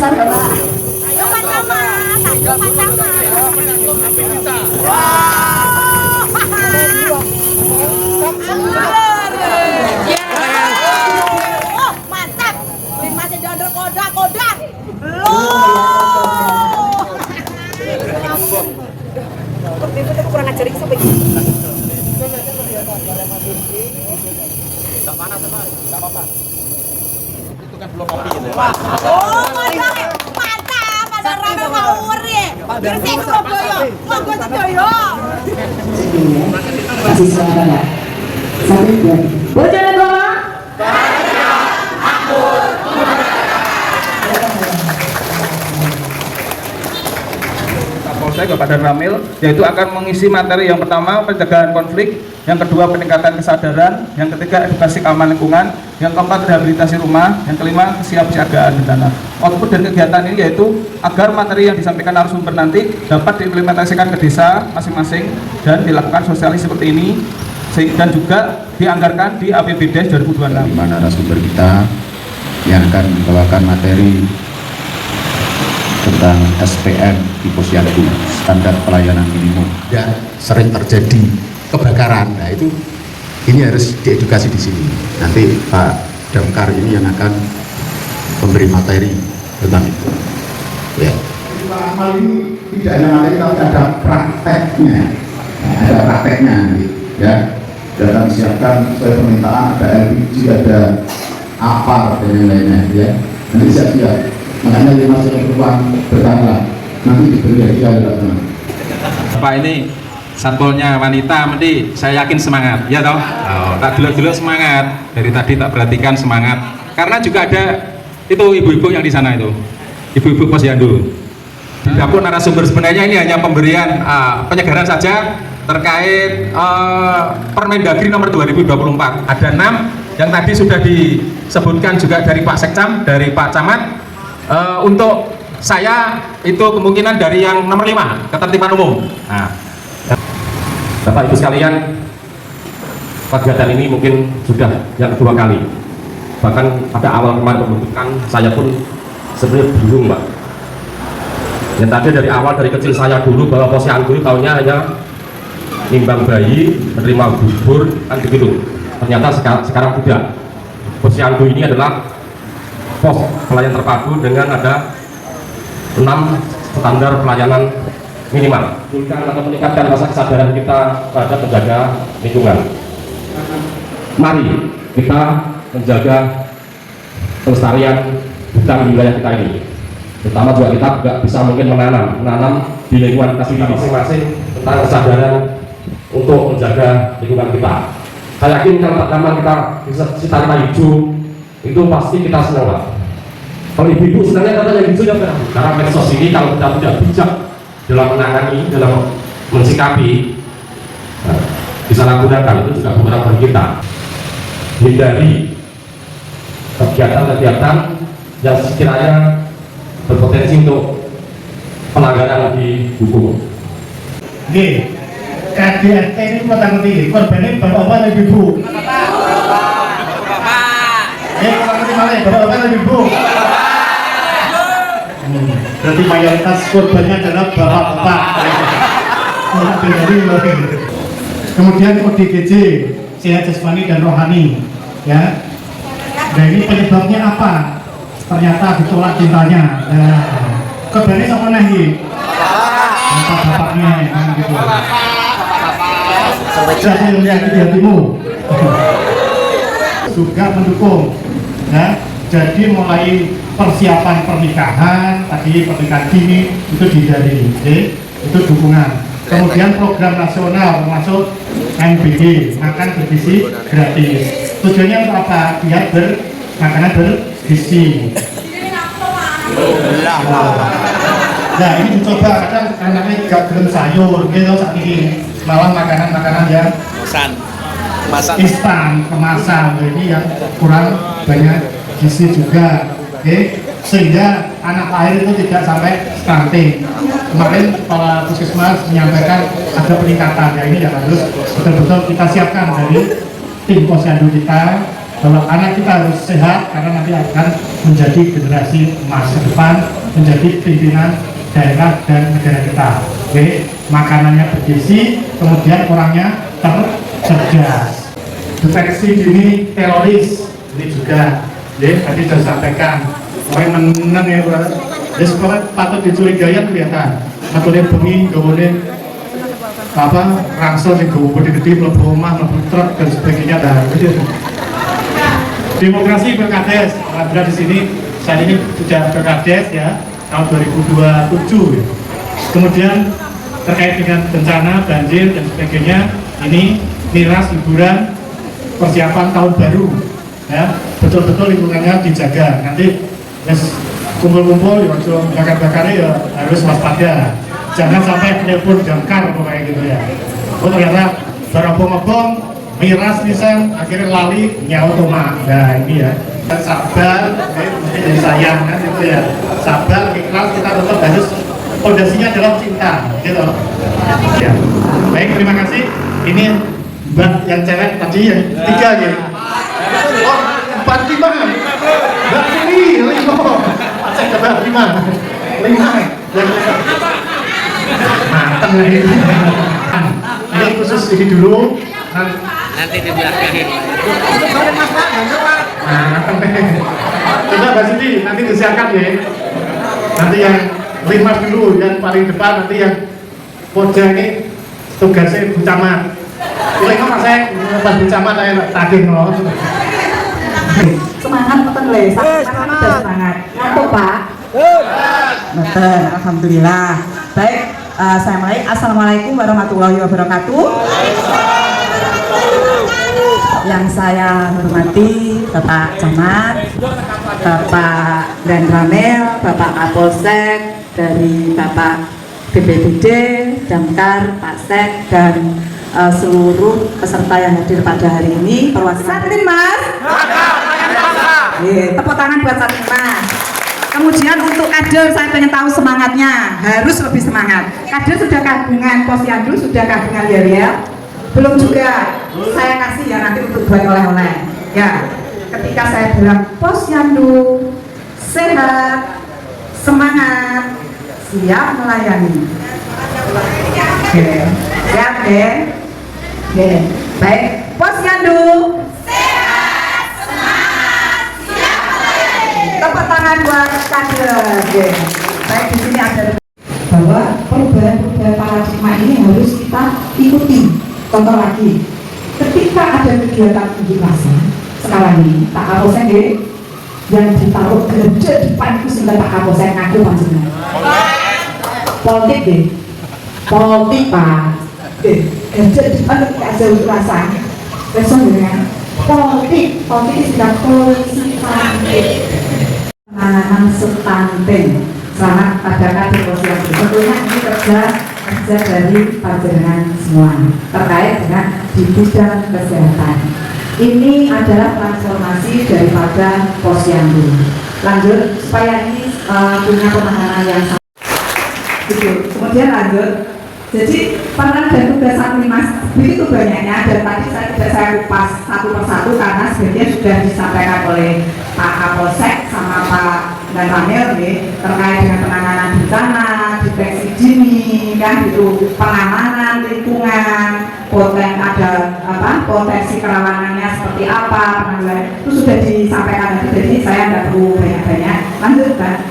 besar ya Pak. Ayo Panama, ayo Panama. Oh, mantap. Masih dodol koda. Loh. Itu kurang ajar iki sampai. Enggak panas, Pak. Enggak apa-apa. Itu kan belum kopi gitu. Oh, mantap. Ada rame ngawur ya. Gresik Surabaya. Monggo sedaya. Masih semangat ya. Sampai bulan. Bojonegoro. Kapolsek Kabupaten Ramil, yaitu akan mengisi materi yang pertama pencegahan konflik, yang kedua peningkatan kesadaran, yang ketiga edukasi keamanan lingkungan, yang keempat rehabilitasi rumah, yang kelima kesiapsiagaan bencana. Output dari kegiatan ini yaitu agar materi yang disampaikan narasumber nanti dapat diimplementasikan ke desa masing-masing dan dilakukan sosialisasi seperti ini, dan juga dianggarkan di APBD 2026. Di mana narasumber kita yang akan membawakan materi tentang SPM di Posyandu, standar pelayanan minimum. Ya, sering terjadi kebakaran. Nah, ini harus diedukasi di sini. Nanti Pak Damkar ini yang akan memberi materi tentang itu. Ya. Amal ini tidak hanya materi, tapi ada prakteknya. Nah, ada prakteknya, ya. Dan siapkan sesuai permintaan, ada LPG, ada APAR dan lain-lainnya, ya. Nanti siap-siap. Makanya 5 juta ruang bertambah, nanti diberi hadiah ya teman. Pak ini satpolnya wanita, mesti saya yakin semangat, ya toh? Oh, tak dulu semangat. Dari tadi tak perhatikan semangat. Karena juga ada itu ibu-ibu yang di sana itu, ibu-ibu Posyandu. Di dapur narasumber sebenarnya ini hanya pemberian penyegaran saja terkait Permendagri nomor 2024. Ada 6 yang tadi sudah disebutkan juga dari Pak Sekcam, dari Pak Camat. Untuk saya itu kemungkinan dari yang nomor 5, ketertiban umum. Nah, Bapak Ibu sekalian, kegiatan ini mungkin sudah yang kedua kali. Bahkan pada awal kemarin pembentukan saya pun sebenarnya bingung, Pak. Yang tadi dari awal, dari kecil saya dulu bahwa Posyandu tahunya hanya nimbang bayi, menerima bubur, kan begitu. Ternyata sekarang tidak. Posyandu ini adalah pos pelayanan terpadu dengan ada 6 standar pelayanan minimal. Atau meningkatkan rasa kesadaran kita pada menjaga lingkungan. Mari kita menjaga pelestarian hutan di wilayah kita ini. Terutama juga kita juga bisa mungkin menanam di lingkungan kita masing-masing tentang kesadaran untuk menjaga lingkungan kita. Saya yakin kalau tanaman kita bisa tanam hijau itu pasti kita senang, Pak. Kalau ibu-ibu senangnya katanya hijau ya, karena medsos ini kalau kita tidak bijak dalam menangani, dalam mensikapi, disalahgunakan, itu juga bukan bagi kita. Hindari kegiatan-kegiatan yang sekiranya berpotensi untuk pelanggaran di hukum. Oke, KDRT ini kota ngerti, korbannya bapak-bapak dan ibu. Kalau ngerti malah bapak-bapak dan ibu. Berarti mayoritas korbannya adalah bapak-bapak. Kemudian ODGJ, sehat jasmani dan rohani, ya. Nah ini penyebabnya apa? Ternyata ditolak cintanya. Korbannya sama nahi. Bapak-bapaknya, kan gitu. Jadi menyakiti hatimu. Juga mendukung, ya. Jadi mulai persiapan pernikahan, tadi pernikahan dini itu dihindari, itu dukungan. Kemudian program nasional termasuk MBG, makan bergizi gratis. Tujuannya untuk apa? Biar makanan bergizi. Nah ini dicoba, kadang anaknya gak gelem sayur, gitu saat ini malah makanan-makanan yang instan, kemasan, jadi yang kurang banyak gizi juga. Sehingga anak lahir itu tidak sampai stunting. Kemarin kepala puskesmas menyampaikan ada peningkatan, ya ini yang harus betul-betul kita siapkan dari tim Posyandu kita bahwa anak kita harus sehat karena nanti akan menjadi generasi emas ke depan, menjadi pimpinan daerah dan negara kita. Oke, makanannya bergizi, kemudian orangnya cerdas. Deteksi dini teroris ini juga, tadi sudah sampaikan. Orang menang ya, ya sekolah patut dicurigai kelihatan. Matulnya bengi, gawone rangsel yang gede-gede, mlebu omah, mlebu truk dan sebagainya. Demokrasi Berkades, alhamdulillah di sini saat ini sudah Berkades ya tahun 2027 ya. Kemudian terkait dengan bencana, banjir dan sebagainya, ini miras, hiburan, persiapan tahun baru ya, betul-betul lingkungannya dijaga. Nanti kumpul-kumpul ya bakar-bakarnya ya harus waspada, jangan sampai telepon jangkar kayak gitu ya. Oh ternyata barang-barang miras nisan akhirnya lali nyawa toma. Nah ini ya, sabar, mungkin sayang kan gitu ya, sabar, ikhlas, kita tetap harus fondasinya adalah cinta gitu ya. Baik, terima kasih. Ini Mbak yang cewek tadi yang tiga ya. Oh, 45 Mbak ini 5 saya coba 5 mateng lagi. Ini khusus ini dulu nanti di belakang. Coba Mbak Siti nanti disiapkan ya. Nanti yang 5 dulu, yang paling depan, nanti yang pojok ini tugasnya Bu Camat. Boleh nggak saya pas Bu Camat saya tagih loh. Semangat betul le, semangat. Ngantuk Pak? Betul, alhamdulillah. Baik, saya mulai. Assalamualaikum warahmatullahi wabarakatuh. Yang saya hormati Bapak Camat, Bapak Dan Ramil, Bapak Kapolsek, dari Bapak BPBD, Damkar, Pak Sek, dan seluruh peserta yang hadir pada hari ini. Perwakilan Mas. Tepuk tangan buat Mas. Kemudian untuk kader, saya pengen tahu semangatnya, harus lebih semangat. Kader sudah kabungan Posyandu, sudah kabungan Yariel, belum juga. Saya kasih ya nanti untuk buat oleh-oleh. Ya, ketika saya bilang Posyandu sehat, semangat, siap melayani. Oke, siap deh. Oke, baik. Posyandu sehat, semangat, siap melayani. Tepuk tangan buat kader. Oke. Baik, di sini ada bahwa perubahan paradigma ini harus kita ikuti. Contoh lagi, ketika ada kegiatan unjuk rasa sekarang ini, Pak Kapolsek yang ditaruh gede depan itu sudah Pak Kapolsek ngaku panjenengan. Politik deh, politik Pak. Gede depan tidak ada unjuk rasa. Respon dengan politik sudah polisi politik. Penanganan stunting selamat pada kader Posyandu. Tentunya ini kerja dari panjenengan semua terkait dengan di bidang kesehatan. Ini adalah transformasi daripada Posyandu. Lanjut supaya ini punya pemahaman yang sama. Gitu. Kemudian lanjut. Jadi peran dan tugas Satlimas begitu banyaknya, dan tadi saya kupas satu persatu karena sebagian sudah disampaikan oleh Pak Kapolsek sama Pak Dan Ramil terkait dengan penanganan bencana, deteksi dini, kan gitu, pengamanan lingkungan, potensi kerawanannya seperti apa, itu sudah disampaikan tadi. Jadi saya tidak perlu banyak-banyak. Lanjut kan.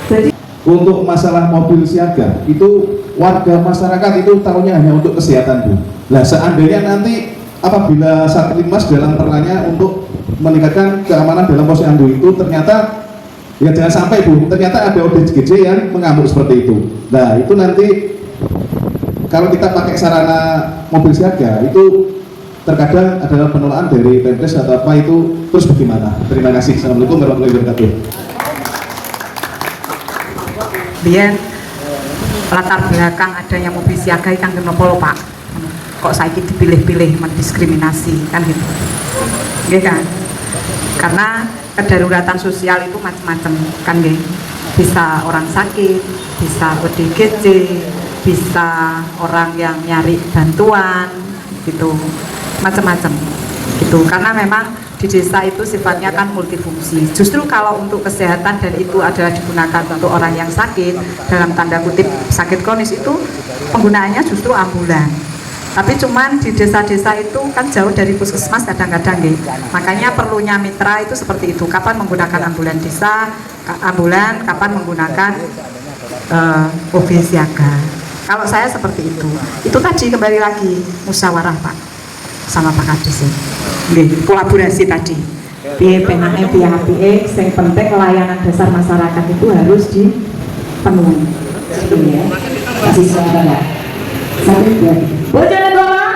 Jadi untuk masalah mobil siaga itu warga masyarakat itu tahunya hanya untuk kesehatan Bu. Nah seandainya nanti apabila Satlimas dalam perannya untuk meningkatkan keamanan dalam Posyandu itu ternyata ya jangan sampai Bu, ternyata ada ODGJ yang mengamuk seperti itu. Nah itu nanti kalau kita pakai sarana mobil siaga itu terkadang adalah penolakan dari Pemdes atau apa itu, terus bagaimana? Terima kasih. Assalamualaikum warahmatullahi wabarakatuh. Biar latar belakang adanya mobil siaga kan kenapa lho Pak? Kok saya dipilih-pilih mendiskriminasi kan gitu? Iya kan? Karena kedaruratan sosial itu macam-macam kan nggih. Bisa orang sakit, bisa ODGJ, bisa orang yang nyari bantuan gitu. Macam-macam gitu. Karena memang di desa itu sifatnya kan multifungsi. Justru kalau untuk kesehatan dan itu adalah digunakan untuk orang yang sakit, dalam tanda kutip sakit kronis, itu penggunaannya justru ambulan. Tapi cuman di desa-desa itu kan jauh dari puskesmas kadang-kadang gitu. Makanya perlunya mitra itu seperti itu. Kapan menggunakan ambulan desa, ambulan, kapan menggunakan mobil siaga. Kalau saya seperti itu. Itu tadi kembali lagi musyawarah Pak sama Pak Kades. Nggih, kolaborasi tadi. Piye penane piye apike, sing penting layanan dasar masyarakat itu harus dipenuhi. Itu ya. Masih sebentar ya. Satu dua. Bocoran Bapak.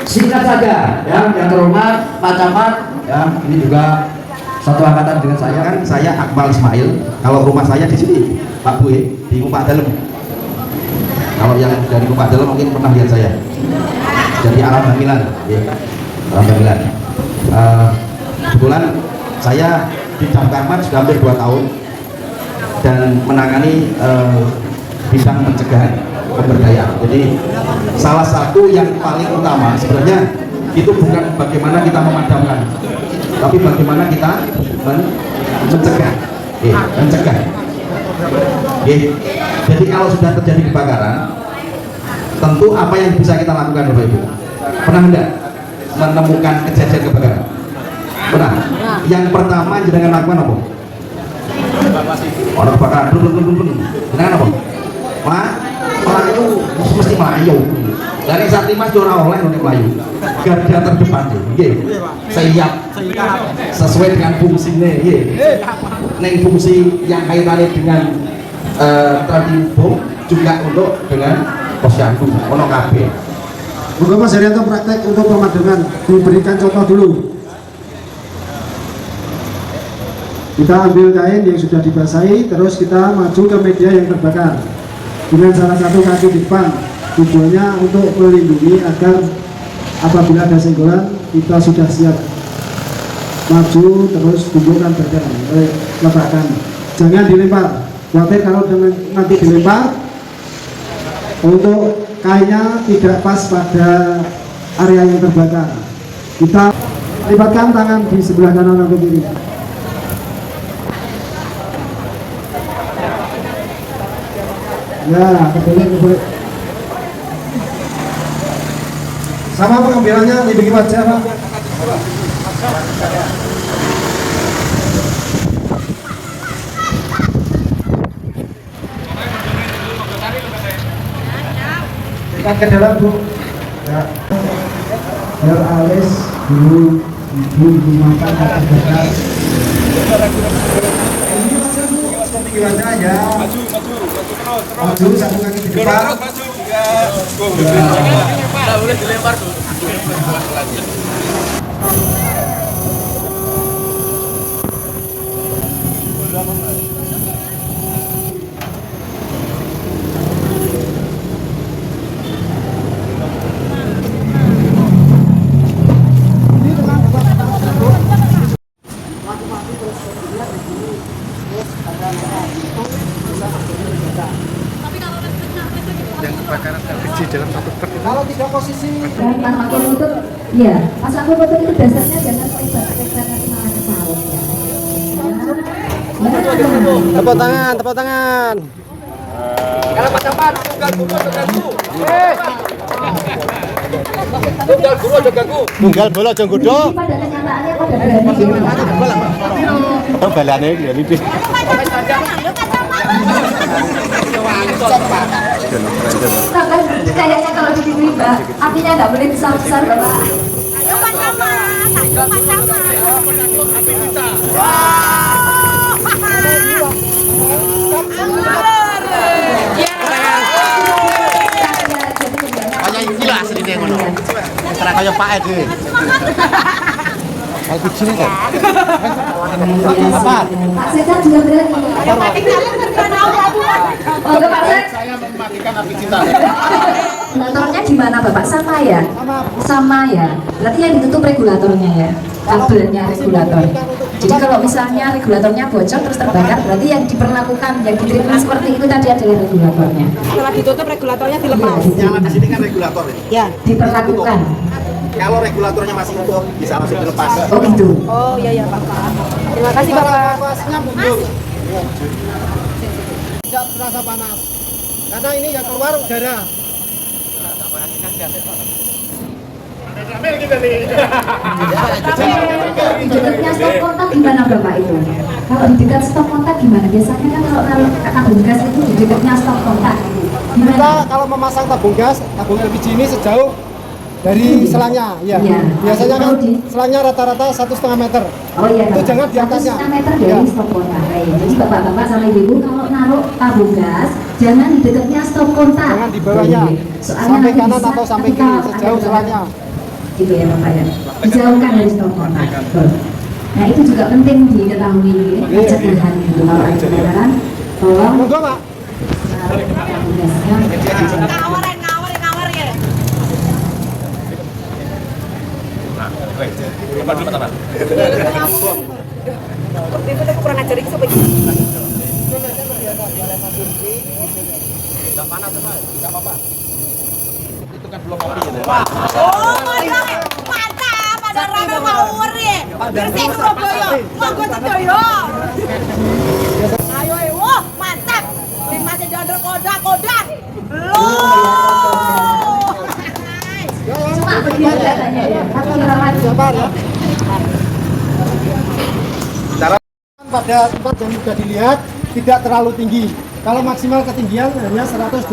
Singkat saja, ya, yang terhormat Pak Camat, ya, ini juga satu angkatan dengan saya. Kan saya Akmal Ismail. Kalau rumah saya di sini, Pak Bu, di Kupak Dalem. Kalau yang dari Kupak Dalem mungkin pernah lihat saya. Jadi Alam Bamilan, ya. Alam Bamilan. Kebetulan saya di Damkar sudah hampir 2 tahun dan menangani bidang pencegahan pemberdayaan. Jadi salah satu yang paling utama sebenarnya itu bukan bagaimana kita memadamkan, tapi bagaimana kita mencegah. Mencegah. Jadi kalau sudah terjadi kebakaran, tentu apa yang bisa kita lakukan, Bapak Ibu? Pernah enggak menemukan kejadian kebakaran? Pernah. Yang pertama jangan lakukan apa? Orang kebakaran, jangan apa? Melayu, mesti Melayu. Dari saat mas ora oleh untuk Melayu. Garda terdepan, siap sesuai dengan fungsinya. Neng fungsi yang kaitannya dengan tradibom juga untuk dengan posyandu, ono kabeh. Moga Mas Haryanto praktek untuk pemadaman, diberikan contoh dulu. Kita ambil kain yang sudah dibasahi, terus kita maju ke media yang terbakar dengan salah satu kaki di depan. Tujuannya untuk melindungi agar apabila ada senggolan kita sudah siap maju, terus kumpulkan bergerak, letakkan. Jangan dilempar. Khawatir kalau nanti dilempar, untuk kainnya tidak pas pada area yang terbakar. Kita libatkan tangan di sebelah kanan atau kiri. Ya, kebalik. Sama pengambilannya lebih wajah, Pak. Kita ke dalam, Bu. Ya. Biar alis dulu ibu makan kaki bakar. Ini macam Bu, seperti wajah ya. Maju satu kaki di depan. Tidak boleh dilempar tuh. Kalau tidak posisi dan pakai lutut, ya pas aku lutut itu dasarnya jangan lebar nanti malah kesaut ya. tepuk tangan. Kalau Pak Camat, tunggal guru aja ganggu. Tunggal guru aja ganggu. Tunggal bola aja gudo. Pada kenyataannya pada berani. Oh balane ya iki. Kayaknya kalau di sini Mbak, apinya nggak boleh besar-besar Bapak. Ayo Pak Camat, ayo Pak Camat. Kayak iki lah asline ngono. Ora kaya Pak Edi. Pak Setan juga berani. Oh, Pak Sek. Saya mematikan api cinta. Regulatornya gimana Bapak? Sama ya? Sama ya. Berarti yang ditutup regulatornya ya? Kabelnya regulator. Jadi kalau misalnya regulatornya bocor terus terbakar, berarti yang diperlakukan, yang diterima seperti itu tadi adalah regulatornya. Setelah ditutup regulatornya dilepas. Yang di sini kan regulator ya. Diperlakukan. Kalau regulatornya masih utuh, bisa langsung dilepas. Oh gitu. Oh iya Pak. Terima kasih Bapak. Evakuasinya mundur. Tidak terasa panas. Karena ini yang keluar udara. Dekatnya stop kontak gimana Bapak itu? Kalau di dekat stop kontak gimana? Biasanya kan kalau tabung gas itu di dekatnya stop kontak. Kita Gimana? kalau memasang tabung gas, tabung LPG ini sejauh dari selangnya, ya. Iya. Biasanya kan Kalau di- selangnya rata-rata 1,5 meter. Oh iya, Itu jangan di atasnya. 1,5 meter dari Ya. stop kontak. Jadi bapak-bapak sama ibu kalau naruh tabung gas, jangan di dekatnya stop kontak. Jangan di bawahnya. Soalnya Sampai nanti kanan bisa atau sampai ketika kiri, sejauh ada- selangnya. Gitu ya bapak ya. Dijauhkan dari stop kontak. Betul. Nah itu juga penting diketahui pencegahan gitu. Kalau ada kebakaran, tolong Monggo, Pak. naruh tabung gasnya. Ngawur ya. Itu kurang ajar iki sampai Oh, mantap, ada rame ngawur ya. Gresik Surabaya, monggo Sedaya. Ayo, wah, mantap. Masih donder kodak. Loh. Cuma begini katanya ya. Tapi rawat. Sabar ya. Pada tempat yang sudah dilihat tidak terlalu tinggi. Kalau maksimal ketinggian hanya 120.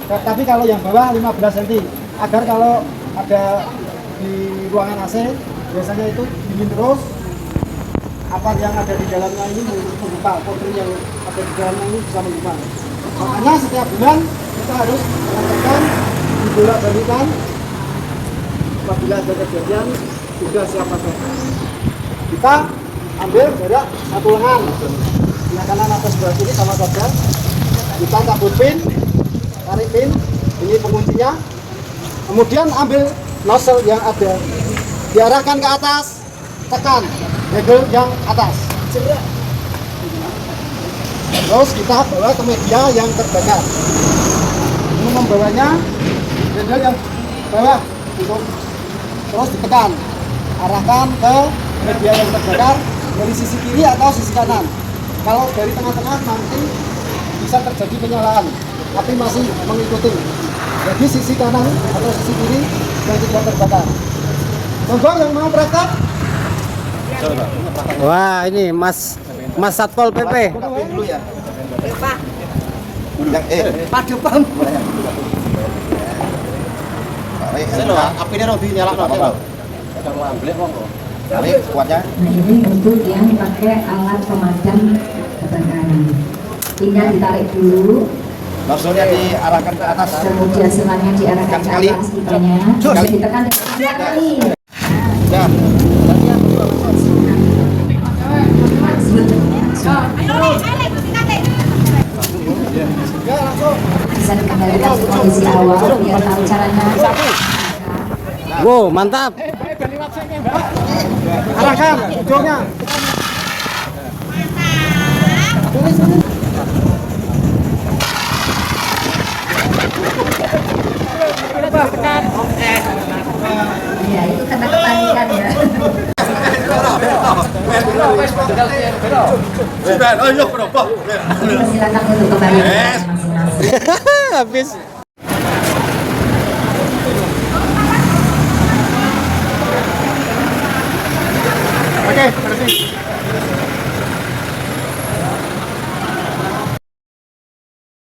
Tapi kalau yang bawah 15 cm. Agar kalau ada di ruangan AC biasanya itu dingin terus. Apa yang ada di dalamnya ini membuka, kodri yang ada di dalamnya ini bisa membuka. Makanya setiap bulan kita harus mengatakan dibolak-balikan. Apabila ada kejadian sudah siap pakai. Kita ambil jarak 1 lengan sebelah kanan atau sebelah kiri sama saja. Kita cabut pin, tarik pin, ini penguncinya. Kemudian ambil nozzle yang ada, diarahkan ke atas, tekan handle yang atas. Terus kita bawa ke media yang terbakar. Ini membawanya handle yang bawah, terus ditekan, arahkan ke media yang terbakar dari sisi kiri atau sisi kanan. Kalau dari tengah-tengah nanti bisa terjadi penyalaan, tapi masih mengikuti. Jadi sisi kanan atau sisi kiri yang tidak terbakar. Monggo yang mau praktek. Wah, ini Mas Satpol PP. Dulu ya. Pak. Pak depan. Apinya harus dinyalakan. Kuatnya. Nah ini untuk yang pakai alat pemadam kebakaran. Tinggal ditarik dulu, Nozzle-nya diarahkan ke atas. kemudian selangnya diarahkan ke Sekali. atas pipinya, terus ditekan dengan 2 kali. Ya. Bisa dikembalikan ke kondisi awal biar tahu caranya. Wow, mantap. Arahkan ujungnya. Ya itu karena kepanikan ya. Silakan untuk kembali ke masing-masing. Habis. Oke, berhenti.